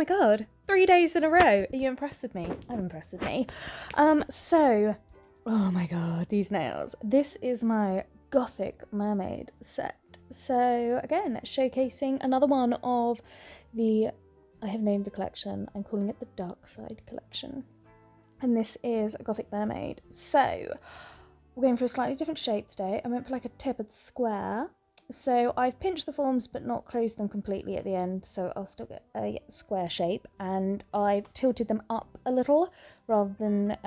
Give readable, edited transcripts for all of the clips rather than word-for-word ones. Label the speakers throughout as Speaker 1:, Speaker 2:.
Speaker 1: god, 3 days in a row. Are you impressed with me? I'm impressed with me. So, oh my god, these nails. This is my Gothic Mermaid set. So again, showcasing another one of the, I have named the collection, I'm calling it the Dark Side collection. And this is a Gothic Mermaid. So we're going for a slightly different shape today. I went for like a tapered square. So I've pinched the forms but not closed them completely at the end, so I'll still get a square shape, and I've tilted them up a little rather than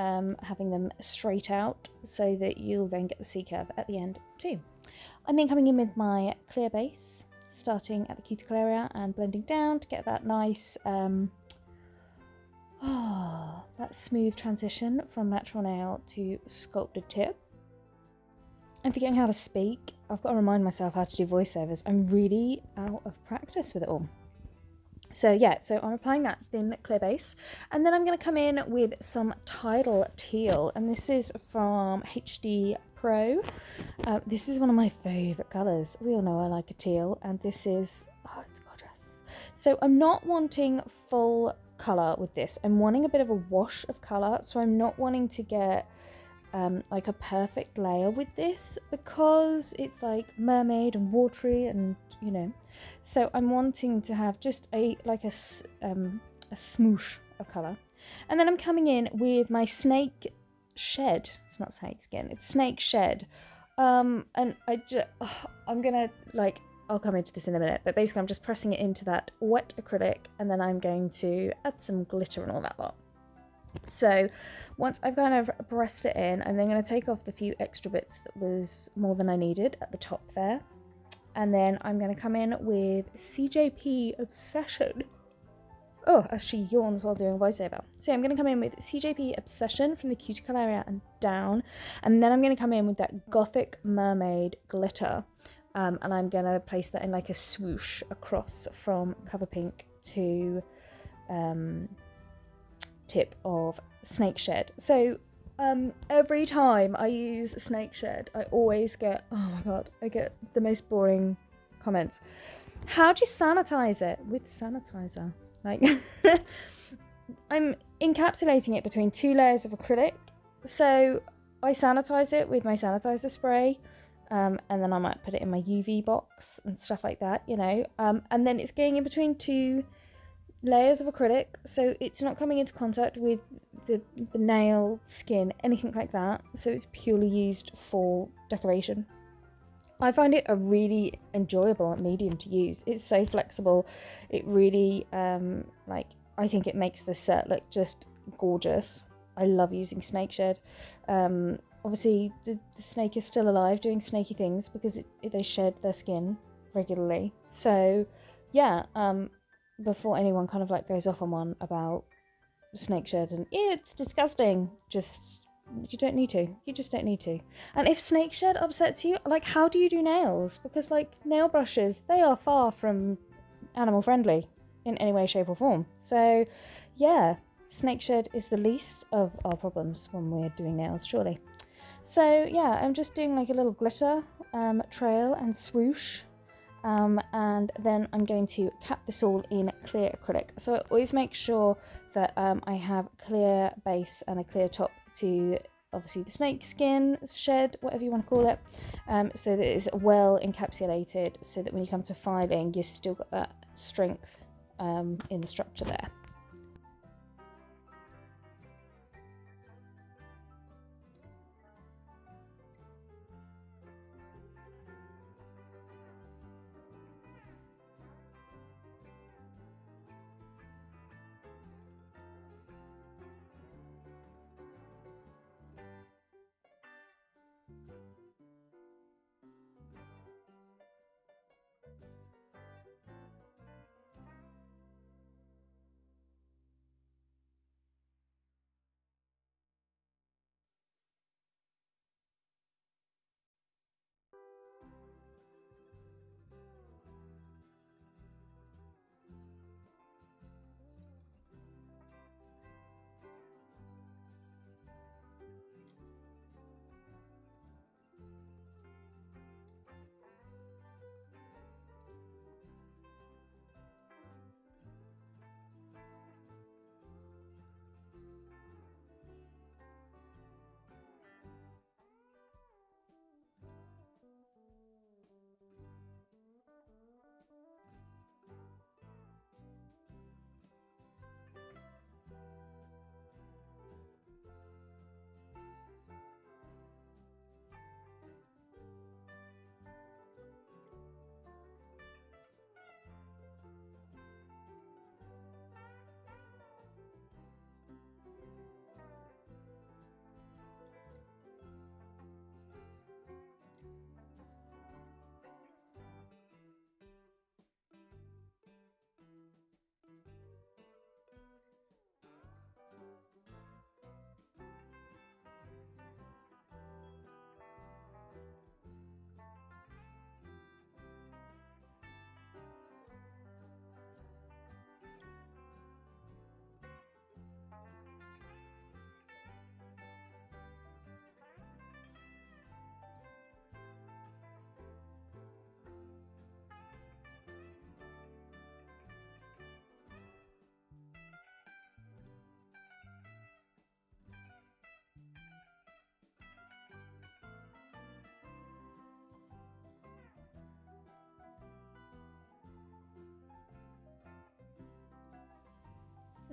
Speaker 1: having them straight out, so that you'll then get the C-curve at the end too. I'm then coming in with my clear base, starting at the cuticle area and blending down to get that nice that smooth transition from natural nail to sculpted tip. I'm forgetting how to speak. I've got to remind myself how to do voiceovers. I'm really out of practice with it all. So yeah, so I'm applying that thin clear base, and then I'm going to come in with some Tidal Teal, and this is from HD Pro. This is one of my favourite colours. We all know I like a teal, and this is, oh, it's gorgeous. So I'm not wanting full colour with this. I'm wanting a bit of a wash of colour, so I'm not wanting to get like a perfect layer with this, because it's like mermaid and watery, and you know, so I'm wanting to have just a smoosh of colour. And then I'm coming in with my snake shed. It's not snake skin, it's snake shed. And I'm gonna, like, I'll come into this in a minute, but basically I'm just pressing it into that wet acrylic, and then I'm going to add some glitter and all that lot. So once I've kind of pressed it in, I'm then going to take off the few extra bits that was more than I needed at the top there. And then I'm going to come in with CJP Obsession. Oh, as she yawns while doing voiceover. So I'm going to come in with CJP Obsession from the cuticle area and down. And then I'm going to come in with that Gothic Mermaid glitter. And I'm going to place that in like a swoosh across from Cover Pink to tip of Snake Shed. So every time I use Snake Shed, I always get, oh my god, I get the most boring comments. How do you sanitize it? With sanitizer. Like, I'm encapsulating it between 2 layers of acrylic, so I sanitize it with my sanitizer spray, and then I might put it in my UV box and stuff like that, you know, and then it's going in between 2 layers of acrylic, so it's not coming into contact with the nail skin, anything like that, so it's purely used for decoration. I find it a really enjoyable medium to use. It's so flexible. It really I think it makes the set look just gorgeous. I love using Snake Shed. Obviously the snake is still alive doing snaky things because they shed their skin regularly, so yeah, before anyone kind of like goes off on one about Snake Shed and it's disgusting, you don't need to. You just don't need to. And if Snake Shed upsets you, like, how do you do nails? Because like nail brushes, they are far from animal friendly in any way, shape or form. So yeah, Snake Shed is the least of our problems when we're doing nails, surely. So yeah, I'm just doing like a little glitter trail and swoosh. And then I'm going to cap this all in clear acrylic. So I always make sure that I have clear base and a clear top to obviously the snake skin, shed, whatever you want to call it, so that it's well encapsulated, so that when you come to filing, you've still got that strength in the structure there.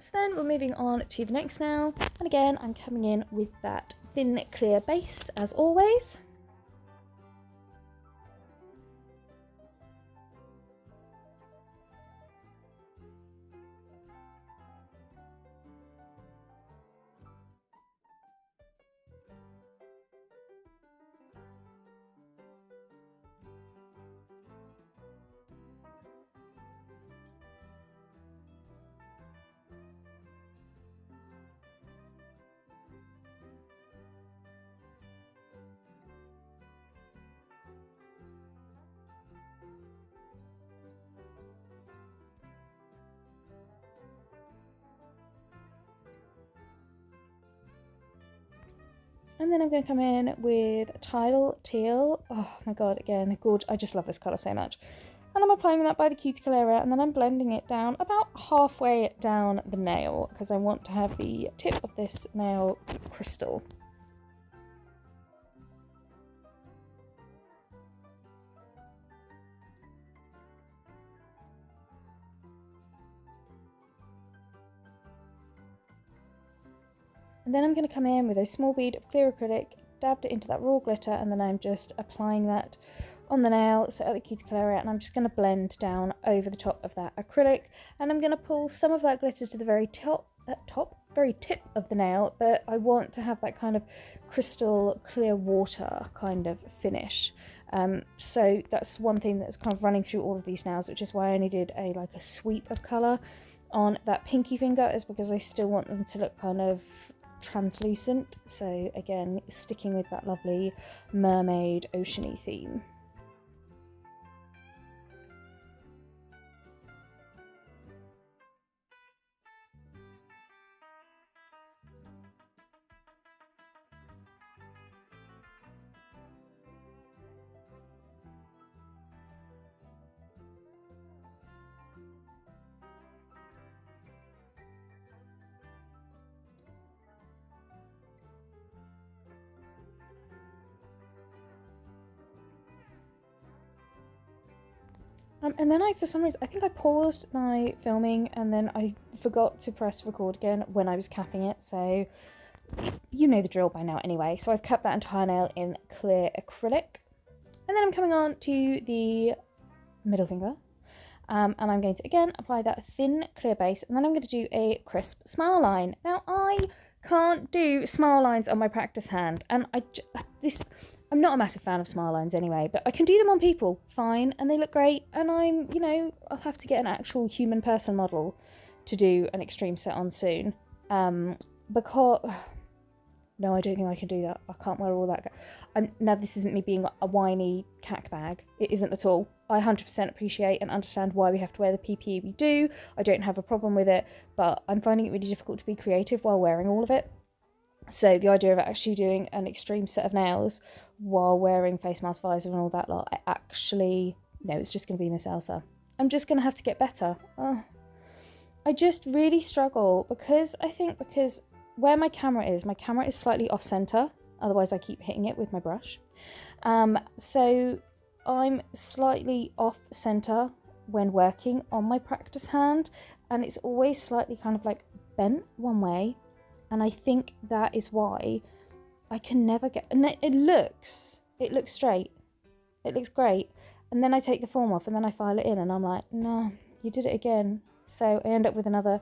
Speaker 1: So then we're moving on to the next nail, and again I'm coming in with that thin clear base as always. And then I'm going to come in with Tidal Teal. Oh my god, again, gorgeous. I just love this colour so much. And I'm applying that by the cuticle area, and then I'm blending it down about halfway down the nail because I want to have the tip of this nail crystal. And then I'm going to come in with a small bead of clear acrylic, dabbed it into that raw glitter, and then I'm just applying that on the nail, so at the cuticle area, and I'm just going to blend down over the top of that acrylic, and I'm going to pull some of that glitter to the very very tip of the nail, but I want to have that kind of crystal clear water kind of finish. So that's one thing that's kind of running through all of these nails, which is why I only did a sweep of colour on that pinky finger, is because I still want them to look kind of translucent. So again, sticking with that lovely mermaid oceany theme. And then for some reason, I think I paused my filming and then I forgot to press record again when I was capping it. So you know the drill by now anyway. So I've capped that entire nail in clear acrylic. And then I'm coming on to the middle finger. And I'm going to, again, apply that thin clear base. And then I'm going to do a crisp smile line. Now, I can't do smile lines on my practice hand. And I'm not a massive fan of smile lines anyway, but I can do them on people fine and they look great. And I'll have to get an actual human person model to do an extreme set on soon. Because, no, I don't think I can do that. I can't wear all that. Now, this isn't me being a whiny cack bag. It isn't at all. I 100% appreciate and understand why we have to wear the PPE we do. I don't have a problem with it, but I'm finding it really difficult to be creative while wearing all of it. So the idea of actually doing an extreme set of nails while wearing face mask, visor and all that lot, no, it's just going to be Miss Elsa. I'm just going to have to get better. I just really struggle because where my camera is slightly off center. Otherwise I keep hitting it with my brush. So I'm slightly off center when working on my practice hand, and it's always slightly kind of like bent one way. And I think that is why I can never get, and it looks straight. It looks great. And then I take the form off and then I file it in and I'm like, no, you did it again. So I end up with another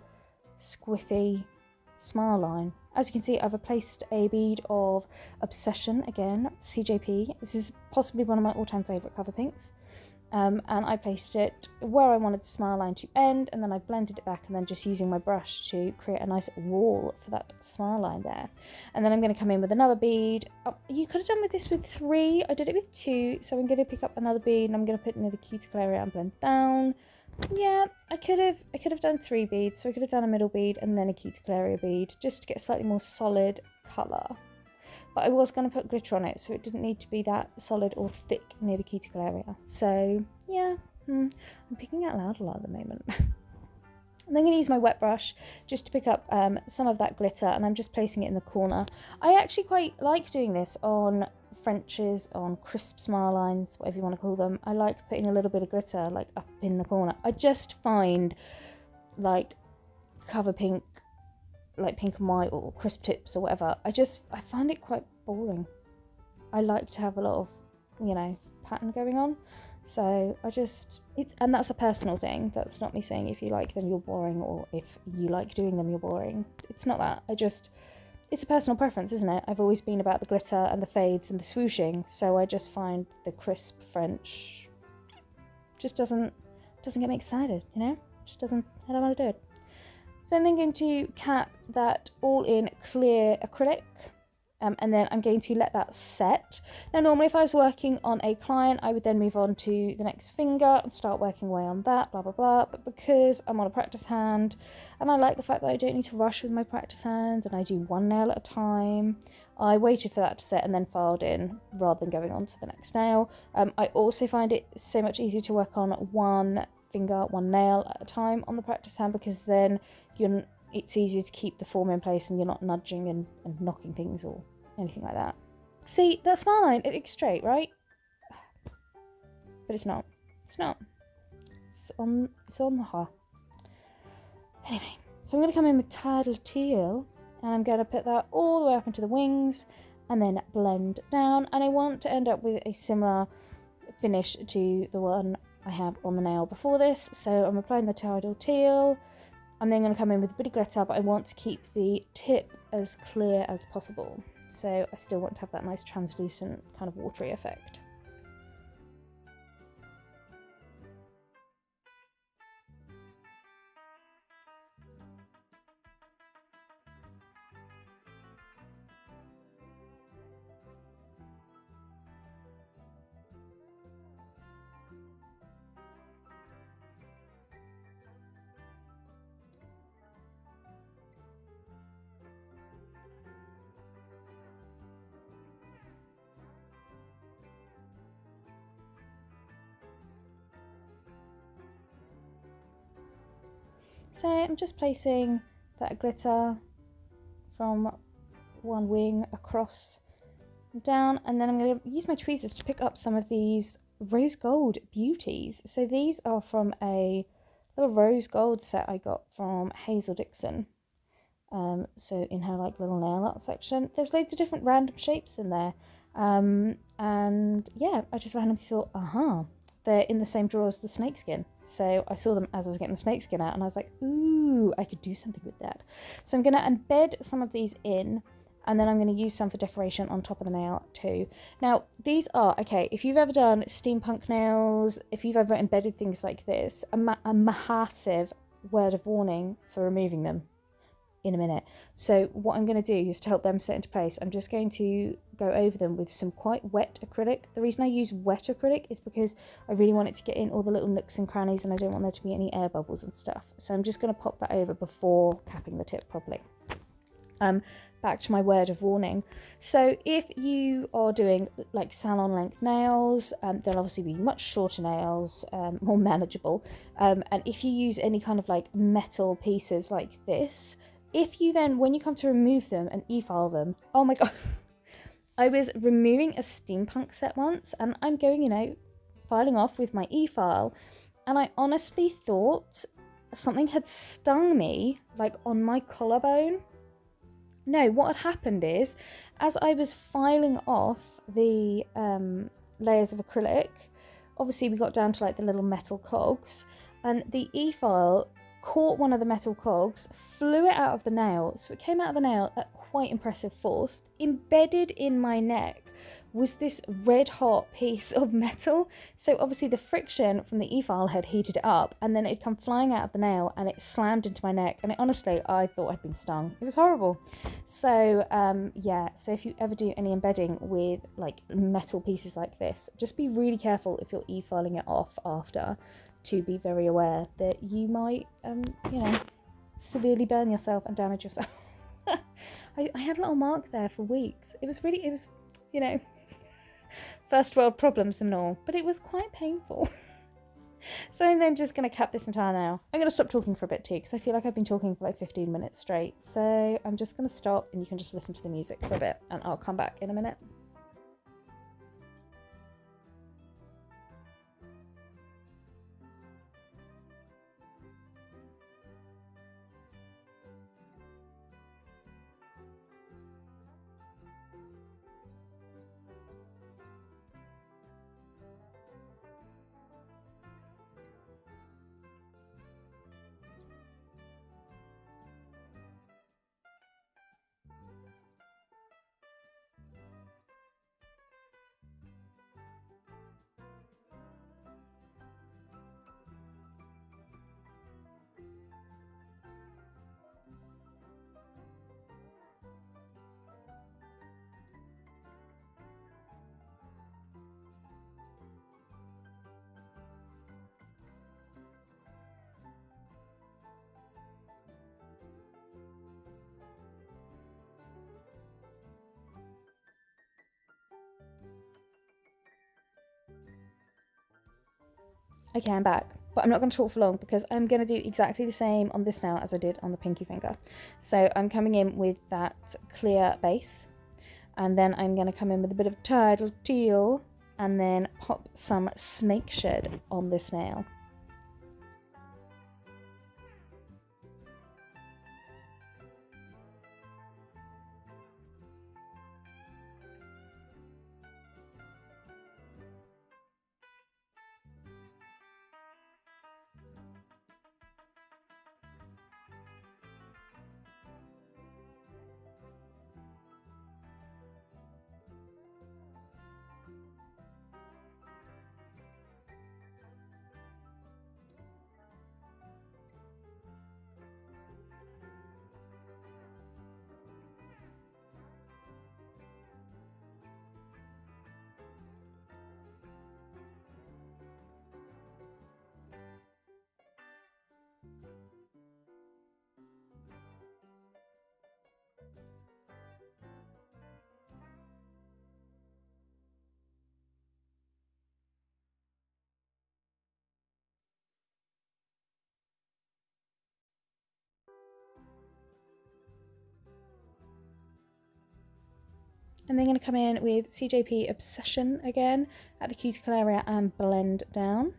Speaker 1: squiffy smile line. As you can see, I've replaced a bead of Obsession again, CJP. This is possibly one of my all-time favourite cover pinks. And I placed it where I wanted the smile line to end, and then I blended it back and then just using my brush to create a nice wall for that smile line there. And then I'm going to come in with another bead. You could have done with this with 3. I did it with 2, so I'm going to pick up another bead and I'm going to put it near the cuticle area and blend down. Yeah, I could have done 3 beads, so I could have done a middle bead and then a cuticle area bead just to get a slightly more solid colour. But I was going to put glitter on it, so it didn't need to be that solid or thick near the cuticle area. So, yeah, I'm thinking out loud a lot at the moment. And I'm going to use my wet brush just to pick up some of that glitter, and I'm just placing it in the corner. I actually quite like doing this on Frenches, on crisp smile lines, whatever you want to call them. I like putting a little bit of glitter like up in the corner. I just find like cover pink like pink and white or crisp tips or whatever, I find it quite boring. I like to have a lot of, you know, pattern going on. So and that's a personal thing. That's not me saying if you like them you're boring, or if you like doing them you're boring. It's not that. It's a personal preference, isn't it? I've always been about the glitter and the fades and the swooshing, so I just find the crisp French just doesn't get me excited, you know? I don't want to do it. So I'm then going to cap that all in clear acrylic, and then I'm going to let that set. Now normally if I was working on a client, I would then move on to the next finger and start working away on that, blah blah blah, but because I'm on a practice hand, and I like the fact that I don't need to rush with my practice hand, and I do one nail at a time, I waited for that to set and then filed in rather than going on to the next nail. I also find it so much easier to work on one finger, one nail at a time on the practice hand, because then it's easier to keep the form in place and you're not nudging and knocking things or anything like that. See, that smile line, it looks straight, right? But it's not. It's not. It's on the hair. Anyway, so I'm going to come in with Tidal Teal, and I'm going to put that all the way up into the wings and then blend down, and I want to end up with a similar finish to the one I have on the nail before this. So I'm applying the Tidal Teal. I'm then going to come in with a bit of glitter, but I want to keep the tip as clear as possible. So I still want to have that nice translucent kind of watery effect. So I'm just placing that glitter from one wing across and down, and then I'm going to use my tweezers to pick up some of these rose gold beauties. So these are from a little rose gold set I got from Hazel Dixon. So in her like little nail art section, there's loads of different random shapes in there, and yeah, I just randomly thought, they're in the same drawer as the snakeskin. So I saw them as I was getting the snakeskin out, and I was like, ooh, I could do something with that. So I'm going to embed some of these in, and then I'm going to use some for decoration on top of the nail too. Now these are, okay, if you've ever done steampunk nails, if you've ever embedded things like this, a massive word of warning for removing them in a minute. So what I'm going to do is, to help them set into place, I'm just going to go over them with some quite wet acrylic. The reason I use wet acrylic is because I really want it to get in all the little nooks and crannies, and I don't want there to be any air bubbles and stuff. So I'm just going to pop that over before capping the tip properly. Back to my word of warning. So if you are doing like salon length nails, they'll obviously be much shorter nails, more manageable, and if you use any kind of like metal pieces like this, if you then, when you come to remove them and efile them, oh my god, I was removing a steampunk set once, and I'm going, you know, filing off with my efile, and I honestly thought something had stung me, like on my collarbone. No, what had happened is, as I was filing off the layers of acrylic, obviously we got down to like the little metal cogs, and the efile caught one of the metal cogs, flew it out of the nail, so it came out of the nail at quite impressive force. Embedded in my neck was this red hot piece of metal, so obviously the friction from the efile had heated it up, and then it'd come flying out of the nail and it slammed into my neck, and honestly I thought I'd been stung. It was horrible. So yeah, so if you ever do any embedding with like metal pieces like this, just be really careful if you're e-filing it off after, to be very aware that you might, you know, severely burn yourself and damage yourself. I had a little mark there for weeks. It was, you know, first world problems and all, but it was quite painful. So I'm then just going to cap this entire nail. I'm going to stop talking for a bit too, because I feel like I've been talking for like 15 minutes straight. So I'm just going to stop, and you can just listen to the music for a bit, and I'll come back in a minute. Okay, I'm back, but I'm not going to talk for long because I'm going to do exactly the same on this nail as I did on the pinky finger. So I'm coming in with that clear base, and then I'm going to come in with a bit of Tidal Teal, and then pop some snake shed on this nail. And then going to come in with CJP Obsession again at the cuticle area and blend down.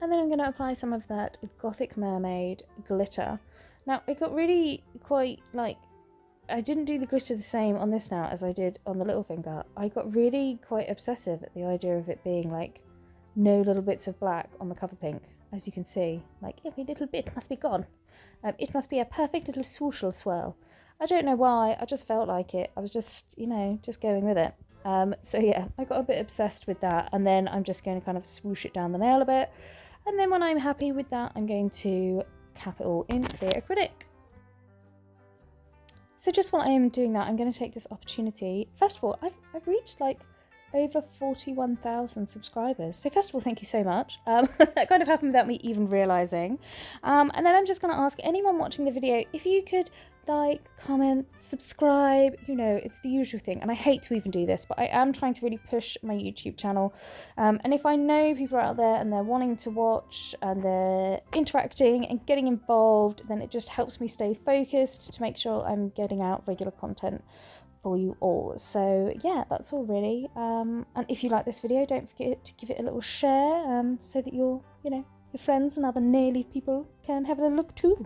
Speaker 1: And then I'm going to apply some of that Gothic Mermaid glitter. Now, it got really quite, like, I didn't do the glitter the same on this now as I did on the little finger. I got really quite obsessive at the idea of it being, like, no little bits of black on the cover pink. As you can see, like, every little bit must be gone. It must be a perfect little swooshel swirl. I don't know why, I just felt like it. I was just, you know, just going with it. So yeah, I got a bit obsessed with that, and then I'm just going to kind of swoosh it down the nail a bit. And then when I'm happy with that, I'm going to cap it all in clear acrylic. So just while I'm doing that, I'm going to take this opportunity. First of all, I've reached like over 41,000 subscribers. So first of all, thank you so much. That kind of happened without me even realising. And then I'm just going to ask anyone watching the video if you could like, comment, subscribe, you know, it's the usual thing. And I hate to even do this, but I am trying to really push my YouTube channel. And if I know people are out there and they're wanting to watch and they're interacting and getting involved, then it just helps me stay focused to make sure I'm getting out regular content for you all. So yeah, that's all really. And if you like this video, don't forget to give it a little share, so that your friends and other naily people can have a look too.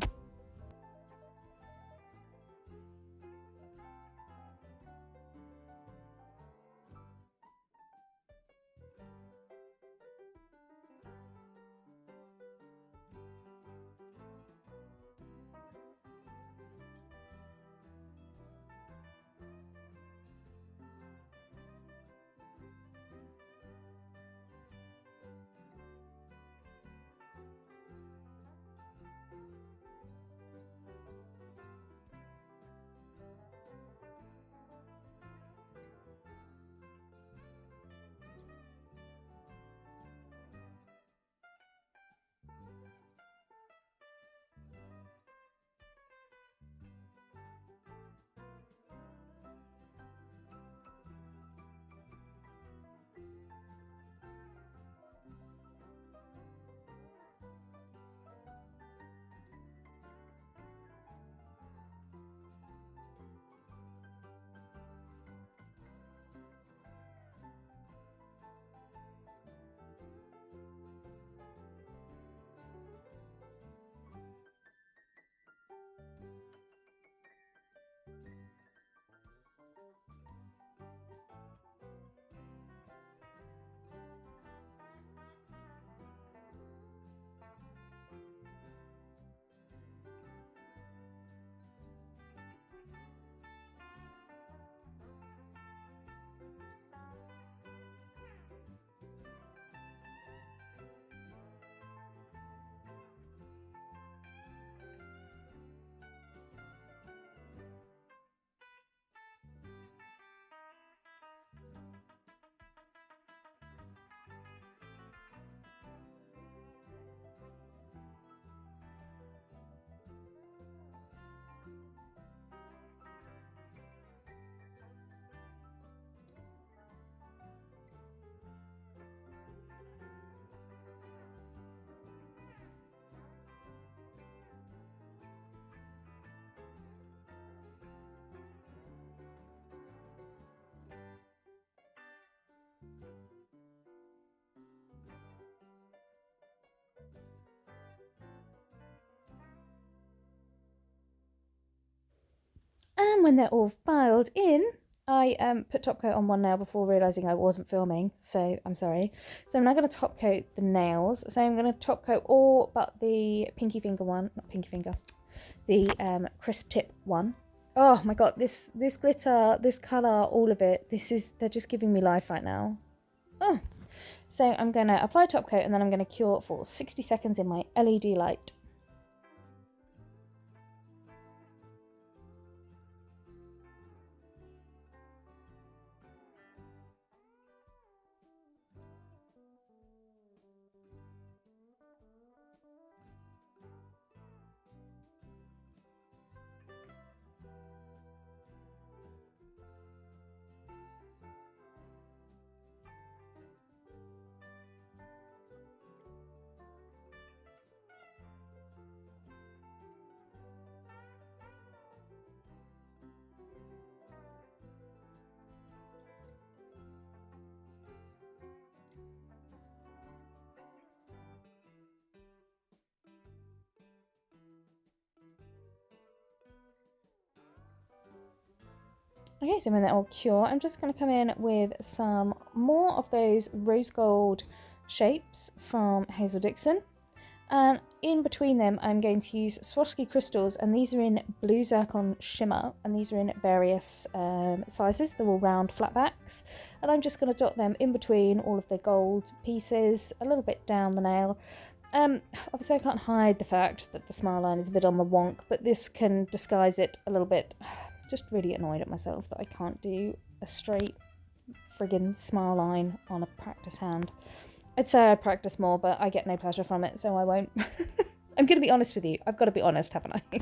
Speaker 1: And when they're all filed in, I put top coat on one nail before realising I wasn't filming, so I'm sorry. So I'm now going to top coat the nails. So I'm going to top coat all but the pinky finger one, not pinky finger, the crisp tip one. Oh my god, this glitter, this colour, all of it, they're just giving me life right now. Oh. So I'm going to apply top coat and then I'm going to cure for 60 seconds in my LED light. Okay, so when they're all cure, I'm just going to come in with some more of those rose gold shapes from Hazel Dixon. And in between them, I'm going to use Swarovski Crystals, and these are in Blue Zircon Shimmer, and these are in various sizes. They're all round flatbacks. And I'm just going to dot them in between all of the gold pieces, a little bit down the nail. Obviously I can't hide the fact that the smile line is a bit on the wonk, but this can disguise it a little bit. Just really annoyed at myself that I can't do a straight friggin' smile line on a practice hand. I'd say I'd practice more, but I get no pleasure from it, so I won't. I'm going to be honest with you. I've got to be honest, haven't I?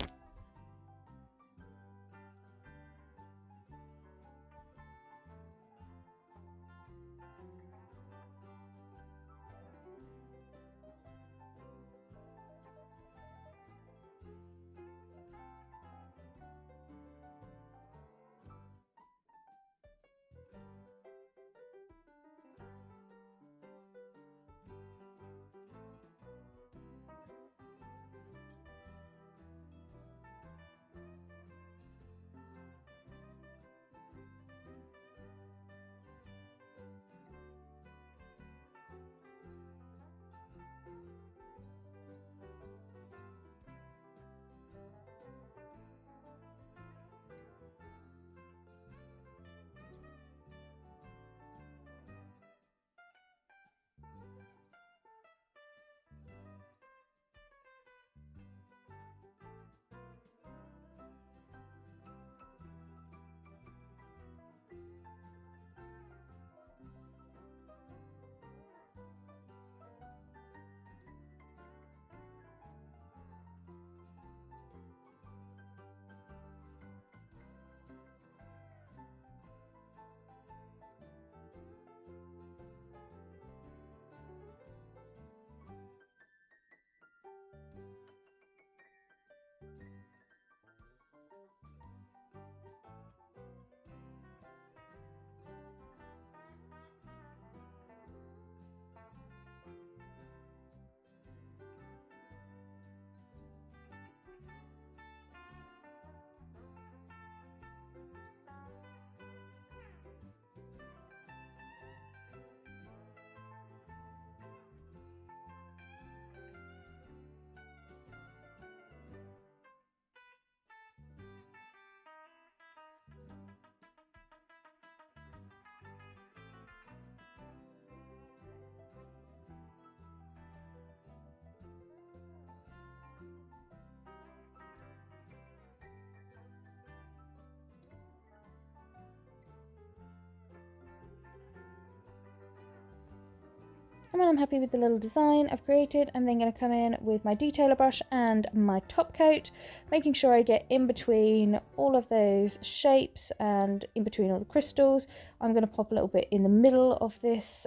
Speaker 1: And when I'm happy with the little design I've created, I'm then going to come in with my detailer brush and my top coat, making sure I get in between all of those shapes and in between all the crystals. I'm going to pop a little bit in the middle of this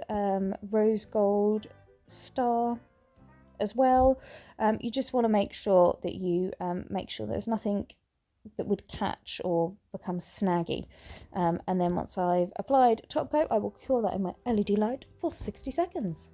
Speaker 1: rose gold star as well. You just want to make sure that you make sure there's nothing that would catch or become snaggy. And then once I've applied top coat, I will cure that in my LED light for 60 seconds.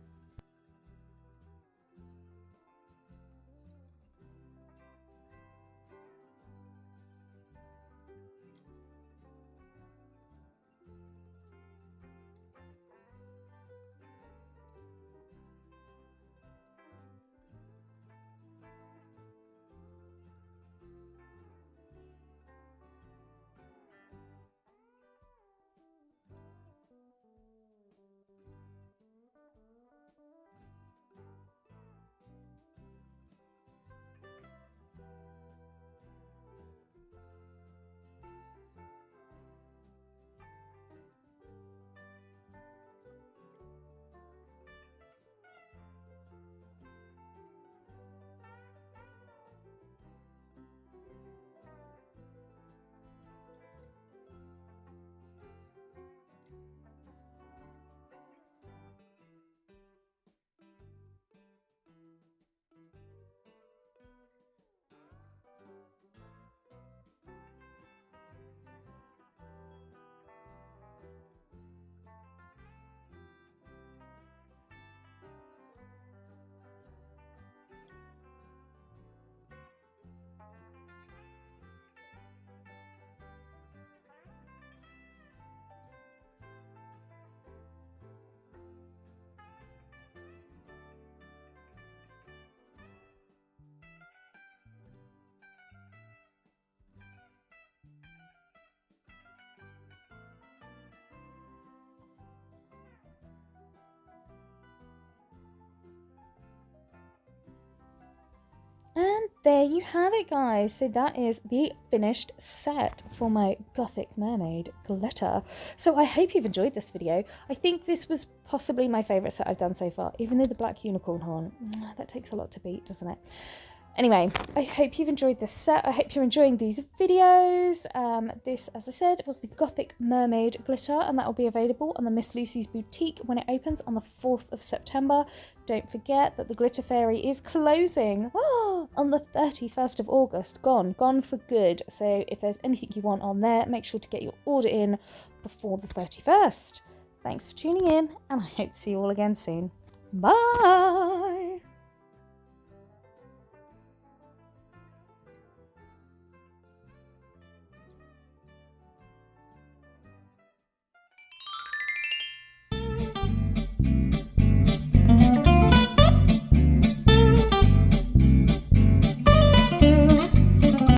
Speaker 1: there you have it, guys. So that is the finished set for my Gothic Mermaid glitter. So I hope you've enjoyed this video. I think this was possibly my favourite set I've done so far, even though the black unicorn horn, that takes a lot to beat, doesn't it? Anyway, I hope you've enjoyed this set. I hope you're enjoying these videos. This, as I said, was the Gothic Mermaid glitter, and that will be available on the Miss Lucy's boutique when it opens on the 4th of September. Don't forget that the Glitter Fairy is closing on the 31st of August. Gone for good. So if there's anything you want on there, make sure to get your order in before the 31st. Thanks for tuning in, and I hope to see you all again soon. Bye!